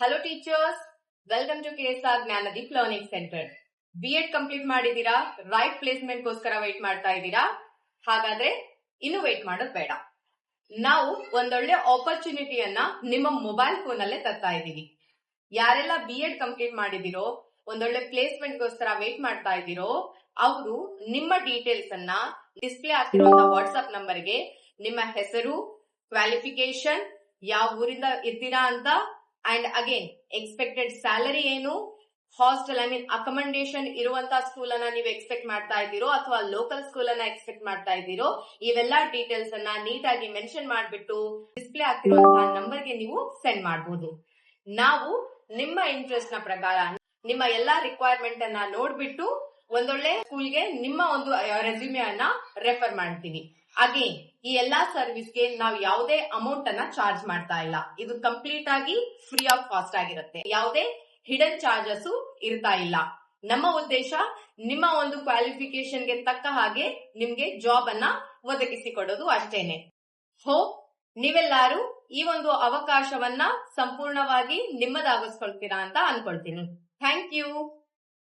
Hello teachers, welcome to KSR Jnanadeep learning centre. B.Ed complete ಮಾಡಿದೀರಾ? Right placement ಗೋಸ್ಕರ wait ಮಾಡ್ತಾ ಇದ್ದೀರಾ? ಹಾಗಾದ್ರೆ ಇನ್ನು ವೇಟ್ ಮಾಡೋದು ಬೇಡ. ನಾವು ಒಂದೊಳ್ಳೆ ಆಪರ್ಚುನಿಟಿಯನ್ನ ನಿಮ್ಮ ಮೊಬೈಲ್ ಫೋನ್ ಅಲ್ಲೇ ತರ್ತಾ ಇದ್ದೀವಿ. ಯಾರೆಲ್ಲ B.Ed ಕಂಪ್ಲೀಟ್ ಮಾಡಿದಿರೋ, ಒಂದೊಳ್ಳೆ ಪ್ಲೇಸ್ಮೆಂಟ್ ಗೋಸ್ಕರ ವೇಟ್ ಮಾಡ್ತಾ ಇದ್ದೀರೋ, ಅವರು ನಿಮ್ಮ ಡೀಟೇಲ್ಸ್ ಅನ್ನ ಡಿಸ್ಪ್ಲೇ ಆಗ್ತಿರುವಂತಹ ವಾಟ್ಸ್ಆಪ್ ನಂಬರ್ಗೆ ನಿಮ್ಮ ಹೆಸರು, ಕ್ವಾಲಿಫಿಕೇಶನ್, ಯಾವ ಊರಿಂದ ಇರ್ತೀರಾ ಅಂತ, ಅಂಡ್ ಅಗೇನ್ ಎಕ್ಸ್ಪೆಕ್ಟೆಡ್ ಸ್ಯಾಲರಿ ಏನು, ಹಾಸ್ಟೆಲ್ ಅಕಮಂಡೇಶನ್ ಇರುವಂತಹ ಸ್ಕೂಲ್ ಅನ್ನ ನೀವು ಎಕ್ಸ್ಪೆಕ್ಟ್ ಮಾಡ್ತಾ ಇದ್ದೀರೋ ಅಥವಾ ಲೋಕಲ್ ಸ್ಕೂಲ್ ಅನ್ನ ಎಕ್ಸ್ಪೆಕ್ಟ್ ಮಾಡ್ತಾ ಇದ್ದೀರೋ, ಇವೆಲ್ಲಾ ಡೀಟೇಲ್ಸ್ ಅನ್ನ ನೀಟಾಗಿ ಮೆನ್ಷನ್ ಮಾಡ್ಬಿಟ್ಟು ಡಿಸ್ಪ್ಲೇ ಆಗ್ತಿರುವಂತಹ ನಂಬರ್ಗೆ ನೀವು ಸೆಂಡ್ ಮಾಡಬಹುದು. ನಾವು ನಿಮ್ಮ ಇಂಟ್ರೆಸ್ಟ್ ನ ಪ್ರಕಾರ ನಿಮ್ಮ ಎಲ್ಲಾ ರಿಕ್ವೈರ್ಮೆಂಟ್ ಅನ್ನ ನೋಡ್ಬಿಟ್ಟು ಒಂದೊಳ್ಳೆ ಸ್ಕೂಲ್ಗೆ ನಿಮ್ಮ ಒಂದು ರೆಸ್ಯೂಮೆ ಅನ್ನ ರೆಫರ್ ಮಾಡ್ತೀವಿ. ಅಗೇನ್ ಈ ಎಲ್ಲಾ ಸರ್ವಿಸ್ಗೆ ನಾವು ಯಾವುದೇ ಅಮೌಂಟ್ ಅನ್ನ ಚಾರ್ಜ್ ಮಾಡ್ತಾ ಇಲ್ಲ. ಇದು ಕಂಪ್ಲೀಟ್ ಆಗಿ ಫ್ರೀ ಆಫ್ ಕಾಸ್ಟ್ ಆಗಿರುತ್ತೆ. ಯಾವುದೇ ಹಿಡನ್ ಚಾರ್ಜಸ್ ಇರ್ತಾ ಇಲ್ಲ. ನಮ್ಮ ಉದ್ದೇಶ ನಿಮ್ಮ ಒಂದು ಕ್ವಾಲಿಫಿಕೇಶನ್ಗೆ ತಕ್ಕ ಹಾಗೆ ನಿಮ್ಗೆ ಜಾಬ್ ಅನ್ನ ಒದಗಿಸಿಕೊಡೋದು ಅಷ್ಟೇನೆ. ಹೋಪ್ ನೀವೆಲ್ಲಾರು ಈ ಒಂದು ಅವಕಾಶವನ್ನ ಸಂಪೂರ್ಣವಾಗಿ ನಿಮ್ಮದಾಗಿಸ್ಕೊಳ್ತೀರಾ ಅಂತ ಅನ್ಕೊಳ್ತೀನಿ. Thank you.